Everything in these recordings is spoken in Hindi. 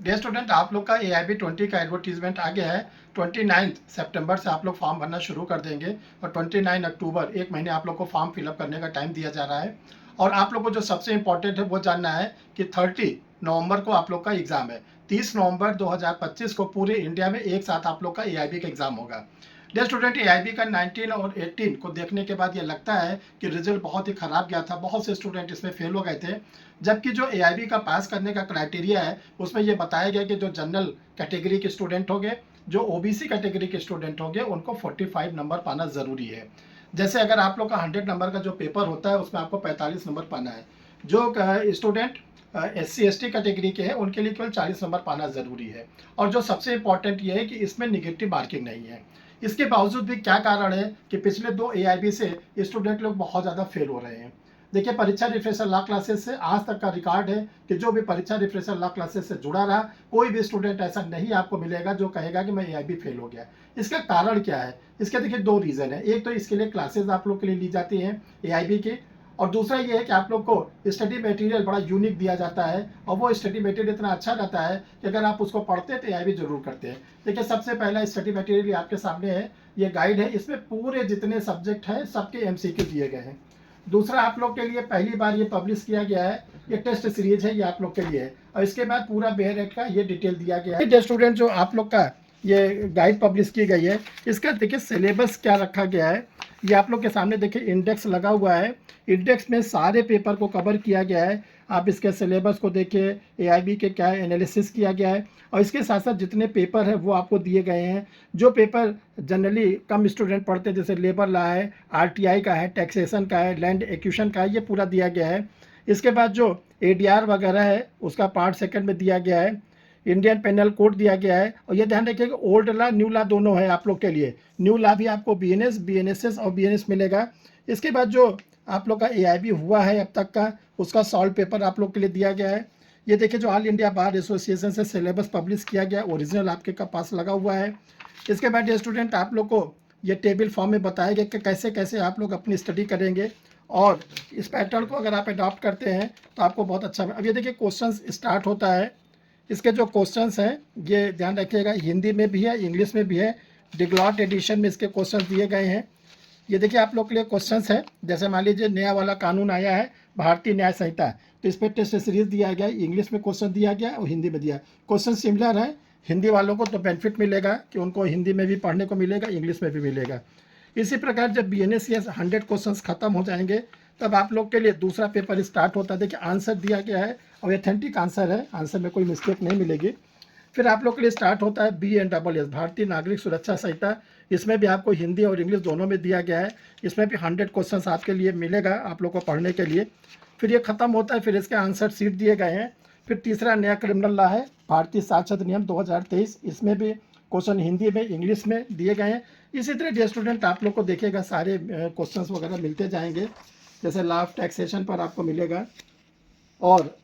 डियर स्टूडेंट, आप लोग का AIB 20 का एडवर्टीजमेंट आ गया है। 29 सितंबर से आप लोग फॉर्म भरना शुरू कर देंगे और 29 अक्टूबर, एक महीने आप लोग को फॉर्म फिलअप करने का टाइम दिया जा रहा है। और आप लोग को जो सबसे इम्पोर्टेंट है वो जानना है कि 30 नवंबर को आप लोग का एग्ज़ाम है। 30 नवंबर 2025 को पूरे इंडिया में एक साथ आप लोग का AIB का एग्ज़ाम होगा। डियर स्टूडेंट, AIB का 19 और 18 को देखने के बाद ये लगता है कि रिजल्ट बहुत ही ख़राब गया था, बहुत से स्टूडेंट इसमें फेल हो गए थे। जबकि जो AIB का पास करने का क्राइटेरिया है उसमें ये बताया गया कि जो जनरल कैटेगरी के स्टूडेंट होंगे, जो OBC कैटेगरी के स्टूडेंट होंगे, उनको 45 नंबर पाना ज़रूरी है। जैसे अगर आप लोग का 100 नंबर का जो पेपर होता है उसमें आपको 45 नंबर पाना है। जो स्टूडेंट SC ST कैटेगरी के हैं उनके लिए केवल 40 नंबर पाना ज़रूरी है। और जो सबसे इम्पॉर्टेंट ये है कि इसमें निगेटिव मार्किंग नहीं है। इसके बावजूद भी क्या कारण है कि पिछले 2 AIB से स्टूडेंट लोग बहुत ज़्यादा फेल हो रहे हैं। देखिए, परीक्षा रिफ्रेशर लॉ क्लासेस से आज तक का रिकॉर्ड है कि जो भी परीक्षा रिफ्रेशर लॉ क्लासेस से जुड़ा रहा, कोई भी स्टूडेंट ऐसा नहीं आपको मिलेगा जो कहेगा कि मैं AIB फेल हो गया। इसका कारण क्या है? इसके देखिए 2 रीज़न है। एक तो इसके लिए क्लासेस आप लोग के लिए ली जाती हैं AIB की, और दूसरा ये है कि आप लोग को स्टडी मटेरियल बड़ा यूनिक दिया जाता है और वो स्टडी मटेरियल इतना अच्छा रहता है कि अगर आप उसको पढ़ते हैं तो AIB जरूर करते हैं। देखिए, सबसे पहला स्टडी मटेरियल आपके सामने है, ये गाइड है। इसमें पूरे जितने सब्जेक्ट हैं सबके MCQ दिए गए हैं। दूसरा, आप लोग के लिए पहली बार ये पब्लिश किया गया है, ये टेस्ट सीरीज है, ये आप लोग के लिए है। और इसके बाद पूरा बेयर एक्ट का ये डिटेल दिया गया है। स्टूडेंट, जो आप लोग का ये गाइड पब्लिश की गई है, इसका देखिए सिलेबस क्या रखा गया है। ये आप लोग के सामने देखिए इंडेक्स लगा हुआ है। इंडेक्स में सारे पेपर को कवर किया गया है। आप इसके सिलेबस को देखिए, AIB के क्या एनालिसिस किया गया है, और इसके साथ साथ जितने पेपर हैं वो आपको दिए गए हैं। जो पेपर जनरली कम स्टूडेंट पढ़ते हैं, जैसे लेबर लॉ है, RTI का है, टैक्सेशन का है, लैंड एक्विजिशन का है, ये पूरा दिया गया है। इसके बाद जो ADR वगैरह है उसका पार्ट सेकंड में दिया गया है। इंडियन पेनल कोड दिया गया है। और ये ध्यान रखिए कि ओल्ड लॉ न्यू लॉ दोनों है आप लोग के लिए। न्यू लॉ भी आपको BNS, BNSS और BNS मिलेगा। इसके बाद जो आप लोग का AIB हुआ है अब तक का, उसका सॉल्व पेपर आप लोग के लिए दिया गया है। ये देखिए, जो ऑल इंडिया बार एसोसिएशन से सिलेबस पब्लिश किया गया, ओरिजिनल आपके पास लगा हुआ है। इसके बाद ये स्टूडेंट, आप लोग को ये टेबल फॉर्म में बताया गया कि कैसे कैसे आप लोग अपनी स्टडी करेंगे, और इस पैटर्न को अगर आप अडॉप्ट करते हैं तो आपको बहुत अच्छा। अब ये देखिए क्वेश्चन स्टार्ट होता है। इसके जो क्वेश्चंस हैं ये ध्यान रखिएगा, हिंदी में भी है, इंग्लिश में भी है। डिग्लॉट एडिशन में इसके क्वेश्चन दिए गए हैं। ये देखिए आप लोग के लिए क्वेश्चंस है। जैसे मान लीजिए नया वाला कानून आया है, भारतीय न्याय संहिता, तो इस पर टेस्ट सीरीज दिया गया है। इंग्लिश में क्वेश्चन दिया गया और हिंदी में दिया। क्वेश्चन सिमिलर है। हिंदी वालों को तो बेनिफिट मिलेगा कि उनको हिंदी में भी पढ़ने को मिलेगा, इंग्लिश में भी मिलेगा। इसी प्रकार जब BNS या 100 क्वेश्चन खत्म हो जाएंगे तब आप लोग के लिए दूसरा पेपर स्टार्ट होता है। देखिए आंसर दिया गया है और ऑथेंटिक आंसर है, आंसर में कोई मिस्टेक नहीं मिलेगी। फिर आप लोग के लिए स्टार्ट होता है BNSS, भारतीय नागरिक सुरक्षा संहिता। इसमें भी आपको हिंदी और इंग्लिश दोनों में दिया गया है। इसमें भी 100 क्वेश्चन आपके लिए मिलेगा आप लोग को पढ़ने के लिए। फिर ये खत्म होता है, फिर इसके आंसर सीट दिए गए हैं। फिर तीसरा नया क्रिमिनल लॉ है, भारतीय साक्षरता नियम 2023। इसमें भी क्वेश्चन हिंदी में, इंग्लिश में दिए गए हैं। इसी तरह डियर स्टूडेंट, आप लोग को देखिएगा सारे क्वेश्चंस वगैरह मिलते जाएंगे। जैसे लॉ ऑफ टैक्सेशन पर आपको मिलेगा और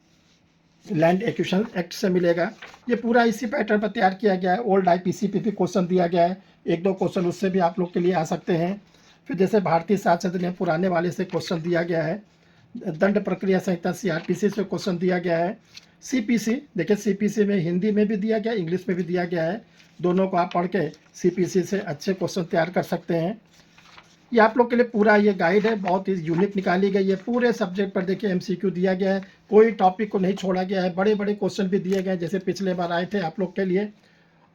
लैंड एक्विजिशन एक्ट से मिलेगा। ये पूरा इसी पैटर्न पर तैयार किया गया है। ओल्ड IPC पे भी क्वेश्चन दिया गया है, 1-2 क्वेश्चन उससे भी आप लोग के लिए आ सकते हैं। फिर जैसे भारतीय साक्षरता नियम पुराने वाले से क्वेश्चन दिया गया है। दंड प्रक्रिया संहिता CRPC से क्वेश्चन दिया गया है। CPC, देखिए CPC में हिंदी में भी दिया गया, इंग्लिश में भी दिया गया है। दोनों को आप पढ़ के CPC से अच्छे क्वेश्चन तैयार कर सकते हैं। ये आप लोग के लिए पूरा ये गाइड है, बहुत ही यूनिक निकाली गई है। पूरे सब्जेक्ट पर देखिए MCQ दिया गया है, कोई टॉपिक को नहीं छोड़ा गया है। बड़े बड़े क्वेश्चन भी दिए गए हैं जैसे पिछले बार आए थे आप लोग के लिए।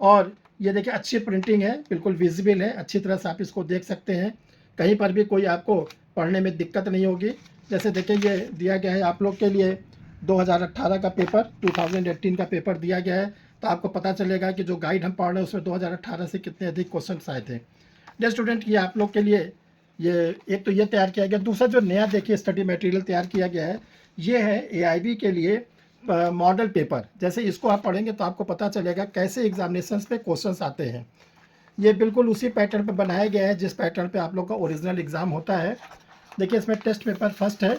और ये देखिए अच्छी प्रिंटिंग है, बिल्कुल विजिबल है, अच्छी तरह से आप इसको देख सकते हैं। कहीं पर भी कोई आपको पढ़ने में दिक्कत नहीं होगी। जैसे देखिए ये दिया गया है आप लोग के लिए 2018 का पेपर, 2018 का पेपर दिया गया है। तो आपको पता चलेगा कि जो गाइड हम पढ़ रहे हैं उसमें 2018 से कितने अधिक क्वेश्चन आए थे। डियर स्टूडेंट, ये आप लोग के लिए ये एक तो ये तैयार किया गया। दूसरा जो नया देखिए स्टडी मटेरियल तैयार किया गया है, ये है AIB के लिए मॉडल पेपर। जैसे इसको आप पढ़ेंगे तो आपको पता चलेगा कैसे एग्जामिनेशंस पे क्वेश्चंस आते हैं। ये बिल्कुल उसी पैटर्न पे बनाया गया है जिस पैटर्न पे आप लोग का ओरिजिनल एग्ज़ाम होता है। देखिए इसमें टेस्ट पेपर फर्स्ट है,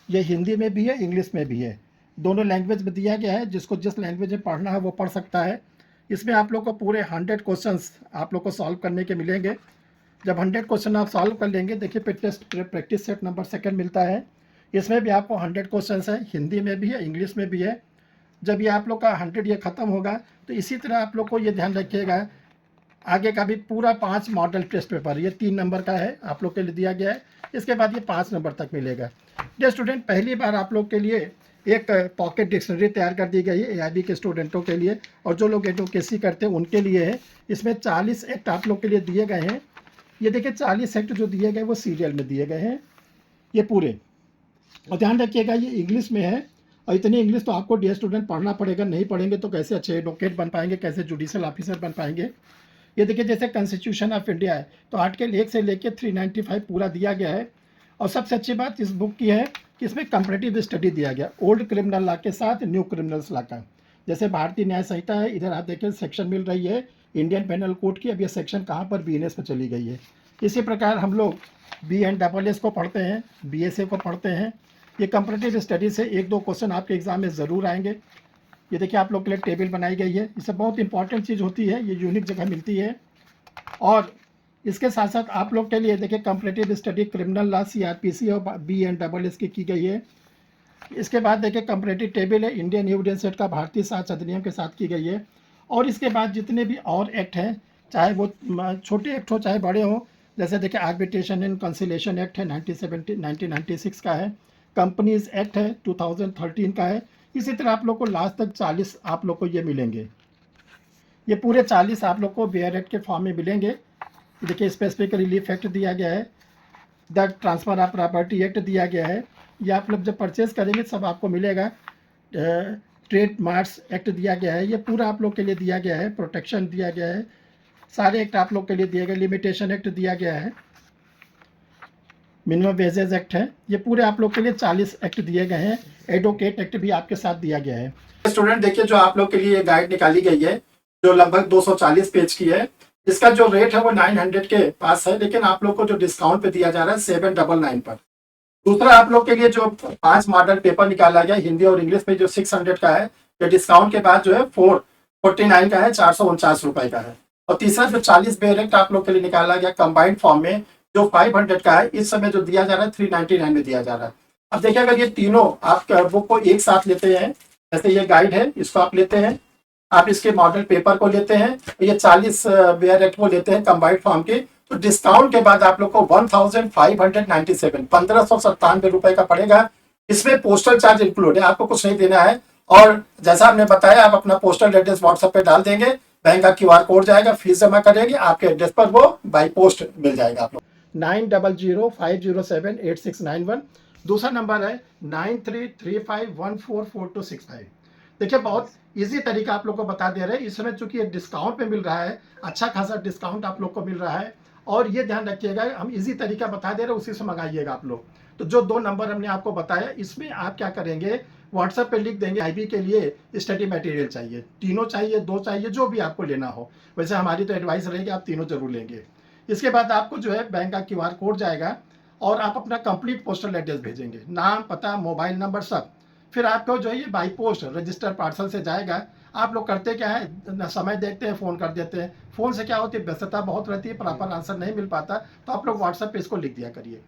ये हिंदी में भी है, इंग्लिश में भी है, दोनों लैंग्वेज में दिया गया है। जिसको जिस लैंग्वेज में पढ़ना है वो पढ़ सकता है। इसमें आप लोग को पूरे 100 क्वेश्चंस आप लोग को सॉल्व करने के मिलेंगे। जब 100 क्वेश्चन आप सॉल्व कर लेंगे, देखिए फिर टेस्ट प्रैक्टिस सेट नंबर 2 मिलता है। इसमें भी आपको 100 क्वेश्चन है, हिंदी में भी है, इंग्लिश में भी है। जब ये आप लोग का 100 ये ख़त्म होगा तो इसी तरह आप लोग को ये ध्यान रखिएगा, आगे का भी पूरा 5 मॉडल टेस्ट पेपर, ये 3 नंबर का है आप लोग के लिए दिया गया है, इसके बाद ये 5 नंबर तक मिलेगा। डियर स्टूडेंट, पहली बार आप लोग के लिए एक पॉकेट डिक्शनरी तैयार कर दी गई है एआईबी के स्टूडेंटों के लिए, और जो लोग एडवोकेसी करते हैं उनके लिए है। इसमें 40 एक्ट आप लोग के लिए दिए गए हैं। ये देखिए 40 एक्ट जो दिए गए वो सीरियल में दिए गए हैं ये पूरे, और ध्यान रखिएगा ये इंग्लिश में है, और इतनी इंग्लिश तो आपको डियर स्टूडेंट पढ़ना पड़ेगा, नहीं पढ़ेंगे तो कैसे अच्छे एडवोकेट बन पाएंगे, कैसे जुडिशियल ऑफिसर बन पाएंगे। ये देखिए जैसे कॉन्स्टिट्यूशन ऑफ इंडिया है तो आर्टिकल 1 से लेकर 395 पूरा दिया गया है। और सबसे अच्छी बात इस बुक की है कि इसमें कंपैरेटिव स्टडी दिया गया ओल्ड क्रिमिनल लॉ के साथ न्यू क्रिमिनल्स लॉ का। जैसे भारतीय न्याय संहिता है, इधर आप देखिए सेक्शन मिल रही है इंडियन पेनल कोड की, अब ये सेक्शन कहाँ पर बीएनएस पर चली गई है। इसी प्रकार हम लोग BNSS को पढ़ते हैं, BSA को पढ़ते हैं। ये कंपैरेटिव स्टडी से 1-2 क्वेश्चन आपके एग्जाम में ज़रूर आएंगे। ये देखिए आप लोग के लिए टेबल बनाई गई है, इससे बहुत इंपॉर्टेंट चीज़ होती है, ये यूनिक जगह मिलती है। और इसके साथ साथ आप लोग के लिए देखिए comparative study criminal law CRPC और BNSS की गई है। इसके बाद देखिए कंपैरेटिव टेबल है इंडियन एविडेंस एक्ट का, भारतीय साक्ष्य अधिनियम के साथ की गई है। और इसके बाद जितने भी और एक्ट हैं, चाहे वो छोटे एक्ट हो चाहे बड़े हो, जैसे देखिए आर्बिट्रेशन एंड कंसिलेशन एक्ट है 1996 का है, कंपनीज एक्ट है 2013 का है। इसी तरह आप लोग को लास्ट तक 40 आप लोग को ये मिलेंगे, ये पूरे 40 आप लोग को बेयर एक्ट के फॉर्म में मिलेंगे। देखिए स्पेसिफिक रिलीफ एक्ट दिया गया है, the transfer of property act दिया गया है, ये आप लोग जब परचेज करेंगे सब आपको मिलेगा। ट्रेड मार्क्स एक्ट दिया गया है, ये पूरा आप लोग के लिए दिया गया है। प्रोटेक्शन दिया गया है, सारे एक्ट आप लोग के लिए दिए गए। लिमिटेशन एक्ट दिया गया है, मिनिमम वेजेज एक्ट है, ये पूरे आप लोग के लिए 40 एक्ट दिए गए हैं। एडवोकेट एक्ट भी आपके साथ दिया गया है। स्टूडेंट देखिए जो आप लोग के लिए गाइड निकाली गई है जो लगभग 240 पेज की है, इसका जो रेट है वो 900 के पास है, लेकिन आप लोग को जो डिस्काउंट पे दिया जा रहा है 799 पर। दूसरा आप लोग के लिए जो 5 मॉडल पेपर निकाला गया हिंदी और इंग्लिश में जो 600 का है, ये डिस्काउंट के बाद जो है 449 का है, 449 रुपए का है। और तीसरा जो 40 बेरेक्ट आप लोग के लिए निकाला गया कंबाइंड फॉर्म में जो 500 का है, इस समय जो दिया जा रहा है 399 में दिया जा रहा है। अब देखिए अगर ये तीनों आप बुक को एक साथ लेते हैं, जैसे ये गाइड है इसको आप लेते हैं, आप इसके मॉडल पेपर को लेते हैं, ये 40 बेरेक्ट को लेते हैं कंबाइंड फॉर्म के, तो डिस्काउंट के बाद आप लोग को 1597 रुपए का पड़ेगा। इसमें पोस्टल चार्ज इंक्लूड है, आपको कुछ नहीं देना है। और जैसा हमने बताया आप अपना पोस्टल एड्रेस व्हाट्सएप पे डाल देंगे, बैंक का QR कोड जाएगा, फीस जमा करेंगे, आपके एड्रेस पर वो बाई पोस्ट मिल जाएगा आप लोग। 9005078691। दूसरा नंबर है 9335144265। देखिए बहुत इजी तरीका आप लोग को बता दे रहे हैं। इस समय चूंकि ये डिस्काउंट पे मिल रहा है, अच्छा खासा डिस्काउंट आप लोग को मिल रहा है। और ये ध्यान रखिएगा हम इजी तरीका बता दे रहे हैं, उसी से मंगाइएगा आप लोग। तो जो 2 नंबर हमने आपको बताया, इसमें आप क्या करेंगे, व्हाट्सएप पे लिख देंगे IB के लिए स्टडी मटेरियल चाहिए, तीनों चाहिए, 2 चाहिए, जो भी आपको लेना हो। वैसे हमारी तो एडवाइस रहेगी आप तीनों जरूर लेंगे। इसके बाद आपको जो है बैंक का QR कोड जाएगा और आप अपना कंप्लीट पोस्टल एड्रेस भेजेंगे, नाम, पता, मोबाइल नंबर सब। फिर आपको जो है ये बाई पोस्ट रजिस्टर पार्सल से जाएगा। आप लोग करते क्या है, समय देखते हैं, फ़ोन कर देते हैं। फ़ोन से क्या होती है, व्यस्तता बहुत रहती है, प्रॉपर आंसर नहीं मिल पाता, तो आप लोग व्हाट्सएप पे इसको लिख दिया करिए।